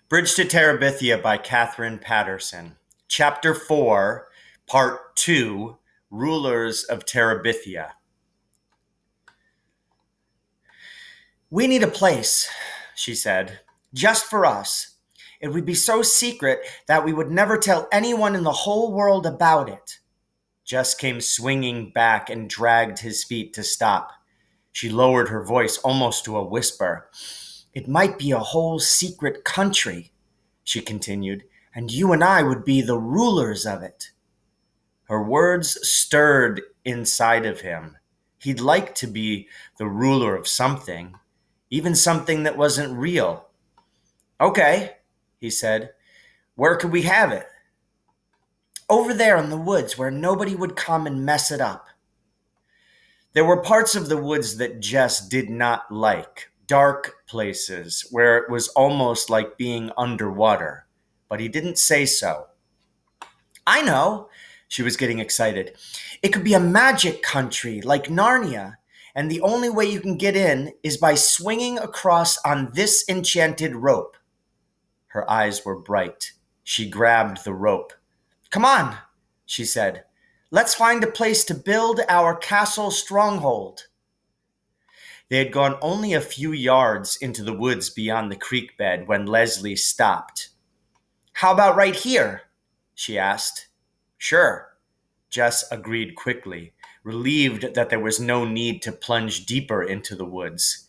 Bridge to Terabithia by Katherine Paterson. Chapter 4, Part 2, Rulers of Terabithia. "We need a place," she said, "just for us. It would be so secret that we would never tell anyone in the whole world about it." Jess came swinging back and dragged his feet to stop. She lowered her voice almost to a whisper. "It might be a whole secret country," she continued, "and you and I would be the rulers of it." Her words stirred inside of him. He'd like to be the ruler of something, even something that wasn't real. "Okay," he said. "Where could we have it?" "Over there in the woods where nobody would come and mess it up." There were parts of the woods that Jess did not like, dark places where it was almost like being underwater, but he didn't say so. "I know," she was getting excited. "It could be a magic country like Narnia, and the only way you can get in is by swinging across on this enchanted rope." Her eyes were bright. She grabbed the rope. "Come on," she said. "Let's find a place to build our castle stronghold." They had gone only a few yards into the woods beyond the creek bed when Leslie stopped. "How about right here?" she asked. "Sure," Jess agreed quickly, relieved that there was no need to plunge deeper into the woods.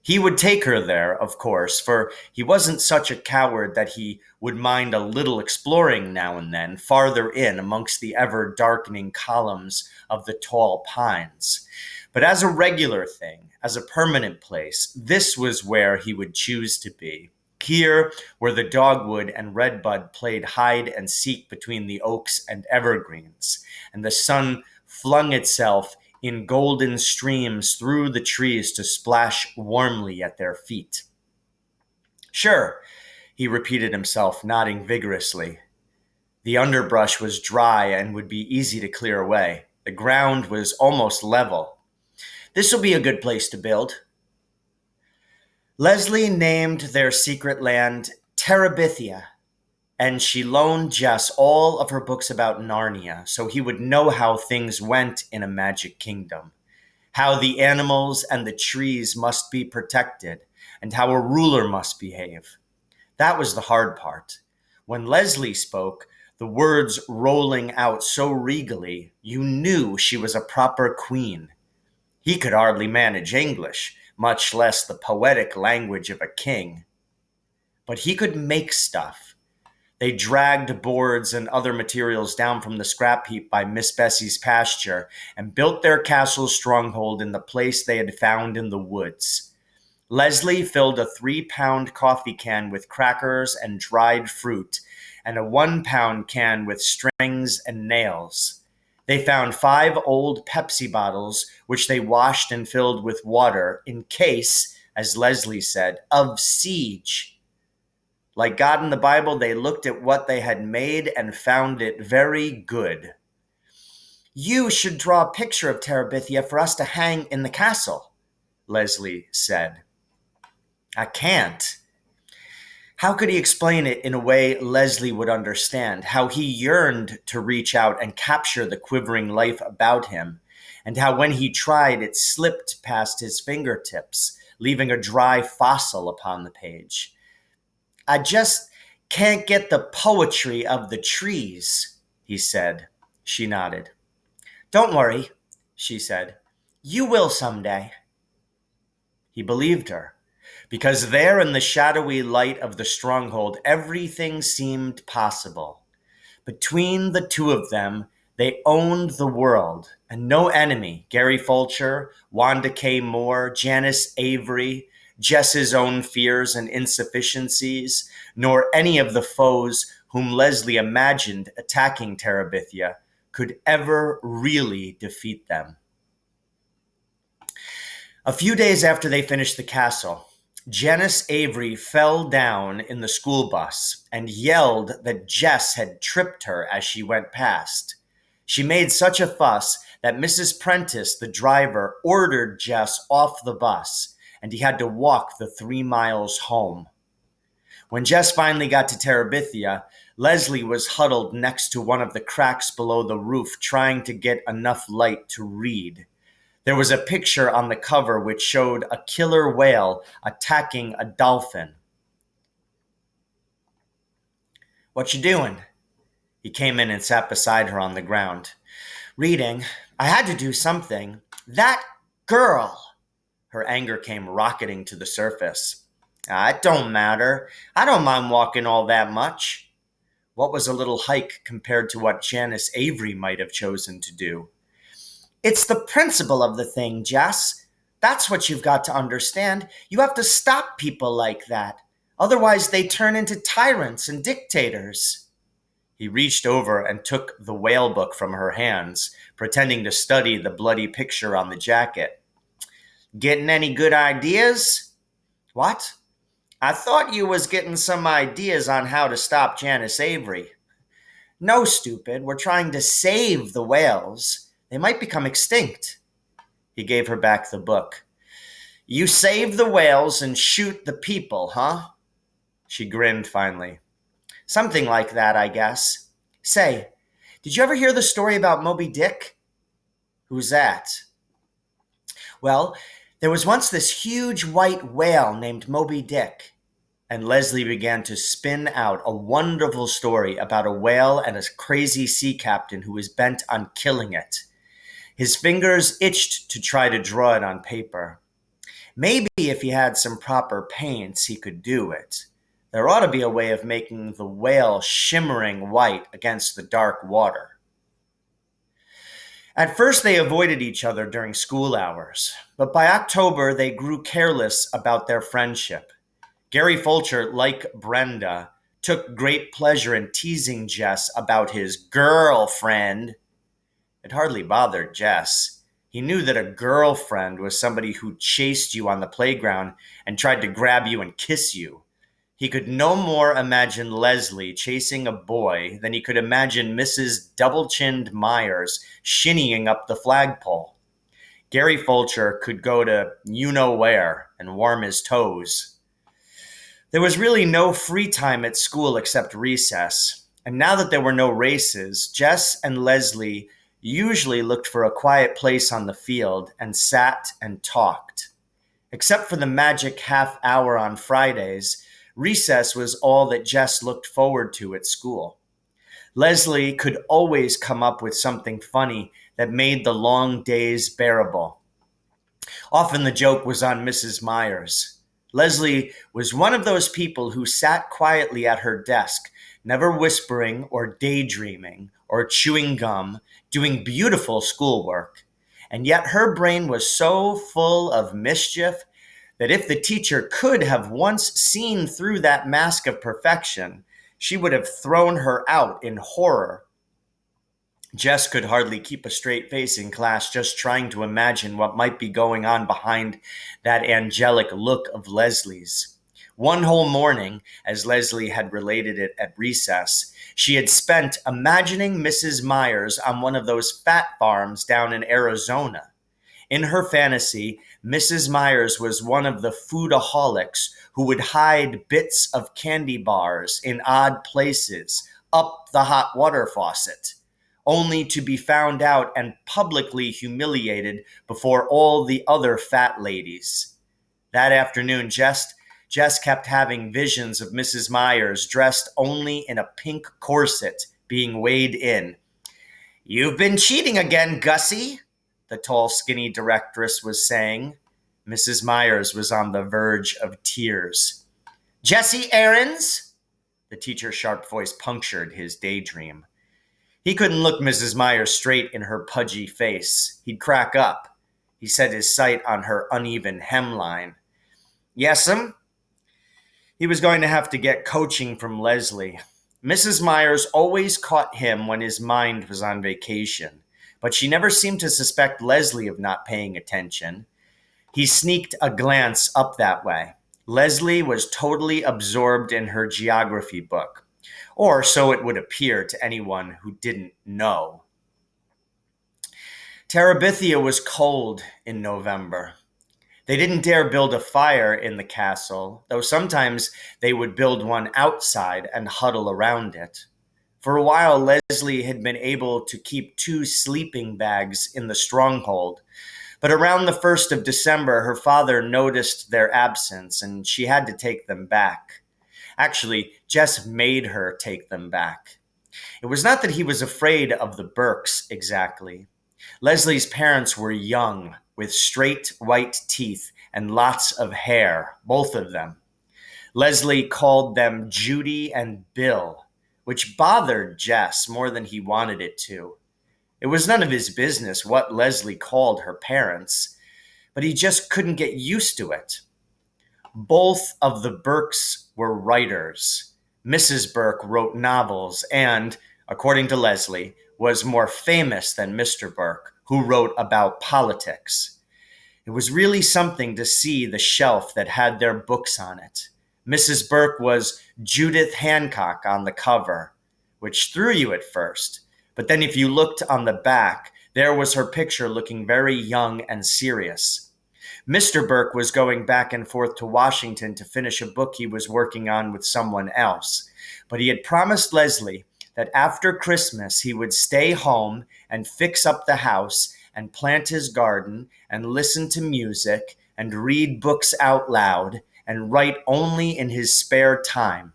He would take her there, of course, for he wasn't such a coward that he would mind a little exploring now and then farther in amongst the ever-darkening columns of the tall pines. But as a regular thing, as a permanent place, this was where he would choose to be. Here, where the dogwood and redbud played hide and seek between the oaks and evergreens, and the sun flung itself in golden streams through the trees to splash warmly at their feet. "Sure," he repeated himself, nodding vigorously. The underbrush was dry and would be easy to clear away. The ground was almost level. "This'll be a good place to build." Leslie named their secret land Terabithia, and she loaned Jess all of her books about Narnia so he would know how things went in a magic kingdom, how the animals and the trees must be protected, and how a ruler must behave. That was the hard part. When Leslie spoke, the words rolling out so regally, you knew she was a proper queen. He could hardly manage English, much less the poetic language of a king. But he could make stuff. They dragged boards and other materials down from the scrap heap by Miss Bessie's pasture and built their castle stronghold in the place they had found in the woods. Leslie filled a 3-pound coffee can with crackers and dried fruit, and a 1-pound can with strings and nails. They found 5 old Pepsi bottles, which they washed and filled with water in case, as Leslie said, of siege. Like God in the Bible, they looked at what they had made and found it very good. "You should draw a picture of Terabithia for us to hang in the castle," Leslie said. "I can't." How could he explain it in a way Leslie would understand? How he yearned to reach out and capture the quivering life about him, and how when he tried, it slipped past his fingertips, leaving a dry fossil upon the page. "I just can't get the poetry of the trees," he said. She nodded. "Don't worry," she said. "You will someday." He believed her, because there in the shadowy light of the stronghold, everything seemed possible. Between the two of them, they owned the world, and no enemy, Gary Fulcher, Wanda K. Moore, Janice Avery, Jess's own fears and insufficiencies, nor any of the foes whom Leslie imagined attacking Terabithia could ever really defeat them. A few days after they finished the castle, Janice Avery fell down in the school bus and yelled that Jess had tripped her as she went past. She made such a fuss that Mrs. Prentice, the driver, ordered Jess off the bus, and he had to walk the 3 miles home. When Jess finally got to Terabithia, Leslie was huddled next to one of the cracks below the roof, trying to get enough light to read. There was a picture on the cover which showed a killer whale attacking a dolphin. "What you doing?" He came in and sat beside her on the ground. "Reading. I had to do something. That girl!" Her anger came rocketing to the surface. It don't matter. I don't mind walking all that much." What was a little hike compared to what Janice Avery might have chosen to do? "It's the principle of the thing, Jess. That's what you've got to understand. You have to stop people like that. Otherwise, they turn into tyrants and dictators." He reached over and took the whale book from her hands, pretending to study the bloody picture on the jacket. "Getting any good ideas?" "What?" "I thought you was getting some ideas on how to stop Janice Avery." "No, stupid. We're trying to save the whales. They might become extinct." He gave her back the book. "You save the whales and shoot the people, huh?" She grinned finally. "Something like that, I guess. Say, did you ever hear the story about Moby Dick?" "Who's that?" "Well, there was once this huge white whale named Moby Dick." And Leslie began to spin out a wonderful story about a whale and a crazy sea captain who was bent on killing it. His fingers itched to try to draw it on paper. Maybe if he had some proper paints, he could do it. There ought to be a way of making the whale shimmering white against the dark water. At first, they avoided each other during school hours, but by October, they grew careless about their friendship. Gary Fulcher, like Brenda, took great pleasure in teasing Jess about his girlfriend. It hardly bothered Jess. He knew that a girlfriend was somebody who chased you on the playground and tried to grab you and kiss you. He could no more imagine Leslie chasing a boy than he could imagine Mrs. Double-Chinned Myers shinnying up the flagpole. Gary Fulcher could go to you-know-where and warm his toes. There was really no free time at school except recess, and now that there were no races, Jess and Leslie usually looked for a quiet place on the field and sat and talked. Except for the magic half hour on Fridays, recess was all that Jess looked forward to at school. Leslie could always come up with something funny that made the long days bearable. Often the joke was on Mrs. Myers. Leslie was one of those people who sat quietly at her desk, never whispering or daydreaming or chewing gum, doing beautiful schoolwork. And yet her brain was so full of mischief that if the teacher could have once seen through that mask of perfection, she would have thrown her out in horror. Jess could hardly keep a straight face in class, just trying to imagine what might be going on behind that angelic look of Leslie's. One whole morning, as Leslie had related it at recess, she had spent imagining Mrs. Myers on one of those fat farms down in Arizona. In her fantasy, Mrs. Myers was one of the foodaholics who would hide bits of candy bars in odd places up the hot water faucet, only to be found out and publicly humiliated before all the other fat ladies. That afternoon, Jess kept having visions of Mrs. Myers dressed only in a pink corset being weighed in. "You've been cheating again, Gussie," the tall, skinny directress was saying. Mrs. Myers was on the verge of tears. "Jessie Aarons?" The teacher's sharp voice punctured his daydream. He couldn't look Mrs. Myers straight in her pudgy face. He'd crack up. He set his sight on her uneven hemline. "Yes'm?" He was going to have to get coaching from Leslie. Mrs. Myers always caught him when his mind was on vacation, but she never seemed to suspect Leslie of not paying attention. He sneaked a glance up that way. Leslie was totally absorbed in her geography book, or so it would appear to anyone who didn't know. Terabithia was cold in November. They didn't dare build a fire in the castle, though sometimes they would build one outside and huddle around it. For a while, Leslie had been able to keep 2 sleeping bags in the stronghold, but around the 1st of December, her father noticed their absence and she had to take them back. Actually, Jess made her take them back. It was not that he was afraid of the Burkes exactly. Leslie's parents were young, with straight white teeth and lots of hair, both of them. Leslie called them Judy and Bill, which bothered Jess more than he wanted it to. It was none of his business what Leslie called her parents, but he just couldn't get used to it. Both of the Burkes were writers. Mrs. Burke wrote novels and, according to Leslie, was more famous than Mr. Burke, who wrote about politics. It was really something to see the shelf that had their books on it. Mrs. Burke was Judith Hancock on the cover, which threw you at first. But then if you looked on the back, there was her picture looking very young and serious. Mr. Burke was going back and forth to Washington to finish a book he was working on with someone else. But he had promised Leslie that after Christmas he would stay home and fix up the house and plant his garden and listen to music and read books out loud and write only in his spare time.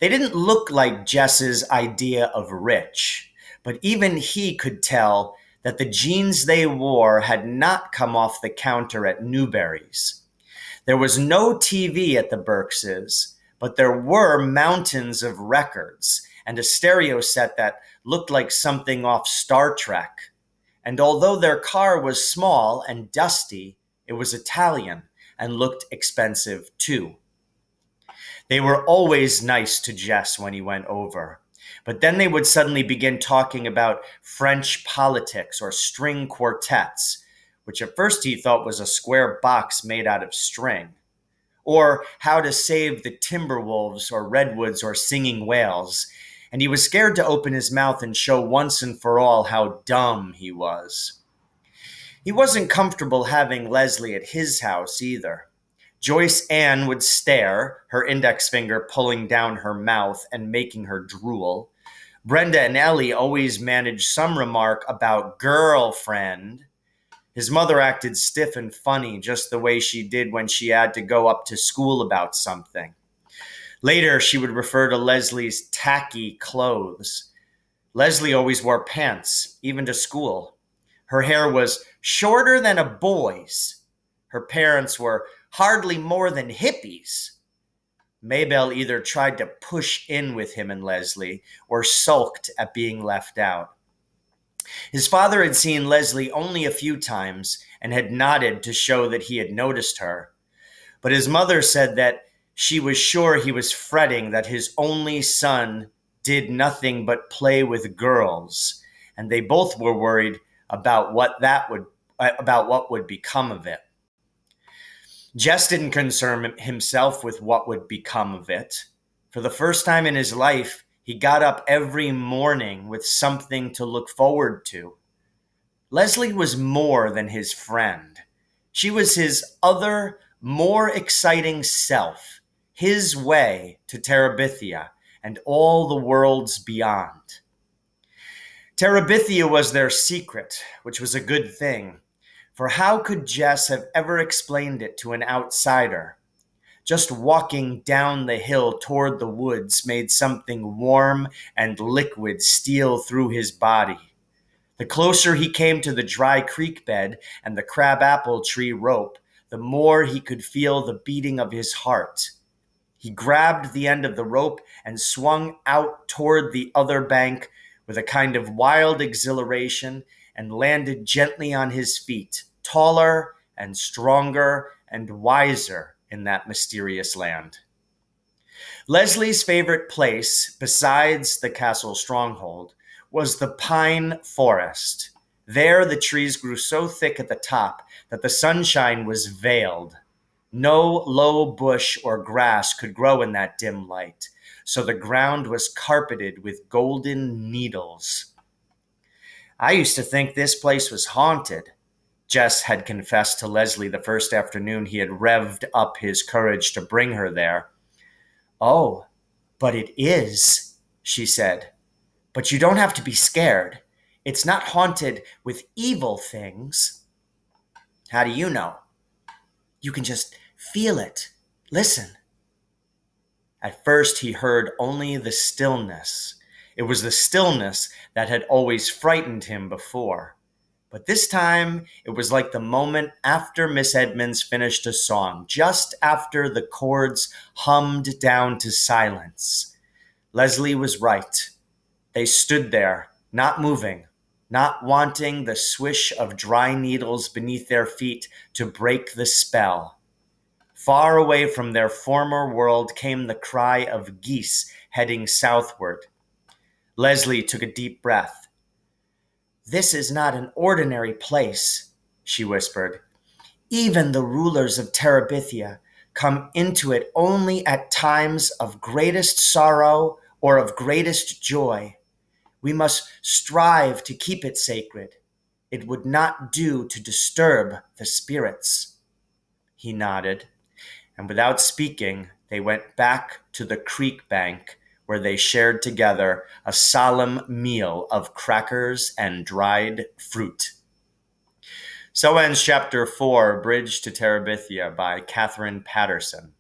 They didn't look like Jess's idea of rich, but even he could tell that the jeans they wore had not come off the counter at Newberry's. There was no TV at the Burke's, but there were mountains of records and a stereo set that looked like something off Star Trek. And although their car was small and dusty, it was Italian and looked expensive too. They were always nice to Jess when he went over. But then they would suddenly begin talking about French politics or string quartets, which at first he thought was a square box made out of string, or how to save the Timberwolves or Redwoods or singing whales, and he was scared to open his mouth and show once and for all how dumb he was. He wasn't comfortable having Leslie at his house either. Joyce Ann would stare, her index finger pulling down her mouth and making her drool. Brenda and Ellie always managed some remark about girlfriend. His mother acted stiff and funny, just the way she did when she had to go up to school about something. Later, she would refer to Leslie's tacky clothes. Leslie always wore pants, even to school. Her hair was shorter than a boy's. Her parents were hardly more than hippies. Maybelle either tried to push in with him and Leslie or sulked at being left out. His father had seen Leslie only a few times and had nodded to show that he had noticed her. But his mother said that she was sure he was fretting that his only son did nothing but play with girls, and they both were worried about what would become of it. Jess didn't concern himself with what would become of it. For the first time in his life, he got up every morning with something to look forward to. Leslie was more than his friend. She was his other, more exciting self, his way to Terabithia and all the worlds beyond. Terabithia was their secret, which was a good thing. For how could Jess have ever explained it to an outsider? Just walking down the hill toward the woods made something warm and liquid steal through his body. The closer he came to the dry creek bed and the crabapple tree rope, the more he could feel the beating of his heart. He grabbed the end of the rope and swung out toward the other bank with a kind of wild exhilaration and landed gently on his feet, taller and stronger and wiser in that mysterious land. Leslie's favorite place, besides the castle stronghold, was the pine forest. There the trees grew so thick at the top that the sunshine was veiled. No low bush or grass could grow in that dim light, so the ground was carpeted with golden needles. I used to think this place was haunted. Jess had confessed to Leslie the first afternoon he had revved up his courage to bring her there. "Oh, but it is," she said. "But you don't have to be scared. It's not haunted with evil things." "How do you know?" "You can just feel it. Listen." At first, he heard only the stillness. It was the stillness that had always frightened him before. But this time, it was like the moment after Miss Edmonds finished a song, just after the chords hummed down to silence. Leslie was right. They stood there, not moving, not wanting the swish of dry needles beneath their feet to break the spell. Far away from their former world came the cry of geese heading southward. Leslie took a deep breath. "This is not an ordinary place," she whispered. "Even the rulers of Terabithia come into it only at times of greatest sorrow or of greatest joy. We must strive to keep it sacred. It would not do to disturb the spirits." He nodded, and without speaking, they went back to the creek bank where they shared together a solemn meal of crackers and dried fruit. So ends chapter 4, Bridge to Terabithia by Katherine Paterson.